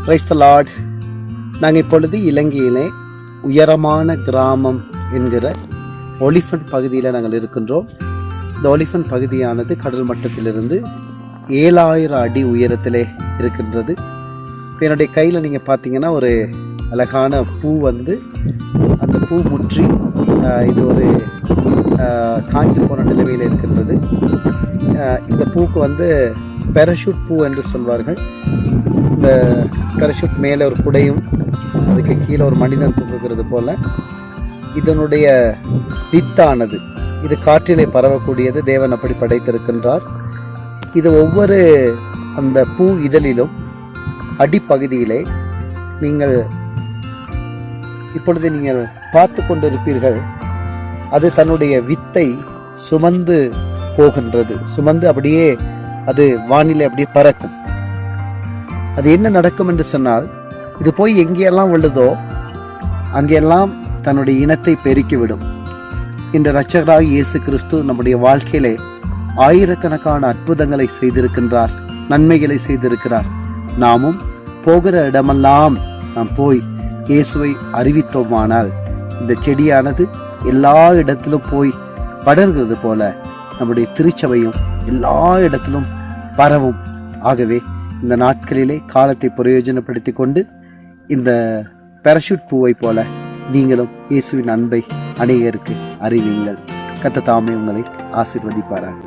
Praise the Lord. நாங்கள் இப்பொழுது இலங்கையிலே உயரமான கிராமம் என்கிற ஒலிஃபண்ட் பகுதியில் நாங்கள் இருக்கின்றோம். இந்த ஒலிஃபண்ட் பகுதியானது கடல் மட்டத்திலிருந்து 7000 அடி உயரத்திலே இருக்கின்றது. இப்போ என்னுடைய கையில் நீங்கள் பார்த்தீங்கன்னா ஒரு அழகான பூ அந்த பூ முற்றி இது ஒரு காய்ந்து போன நிலைமையில் இருக்கின்றது. இந்த பூக்கு பேராஷூட் பூ என்று சொல்வார்கள். இந்த பேராஷூட் மேலே ஒரு குடையும் அதுக்கு கீழே ஒரு மனிதன் தூக்குகிறது போல் இதனுடைய வித்தானது இது காற்றிலே பரவக்கூடியது. தேவன் அப்படி படைத்திருக்கின்றார். இது ஒவ்வொரு அந்த பூ இதழிலும் அடிப்பகுதியிலே இப்பொழுது நீங்கள் பார்த்து கொண்டிருப்பீர்கள். அது தன்னுடைய வித்தை சுமந்து போகின்றது. சுமந்து அப்படியே அது வானிலை அப்படியே பறக்கும். அது என்ன நடக்கும் என்று சொன்னால், இது போய் எங்கேயெல்லாம் விழுதோ அங்கெல்லாம் தன்னுடைய இனத்தை பெருக்கிவிடும். இந்த இரட்சகராகிய இயேசு கிறிஸ்து நம்முடைய வாழ்க்கையிலே ஆயிரக்கணக்கான அற்புதங்களை செய்திருக்கின்றார், நன்மைகளை செய்திருக்கிறார். நாமும் போகிற இடமெல்லாம் நாம் போய் இயேசுவை அறிவித்தோமானால் இந்த செடியானது எல்லா இடத்திலும் போய் படர்கிறது போல நம்முடைய திருச்சபையும் எல்லா இடத்திலும் பரவும். ஆகவே இந்த நாட்களிலே காலத்தை பிரயோஜனப்படுத்தி கொண்டு இந்த பேராஷூட் பூவை போல நீங்களும் இயேசுவின் அன்பை அநேகருக்கு அறிவியுங்கள். கர்த்தர் தாமே உங்களை ஆசீர்வதிப்பாராக.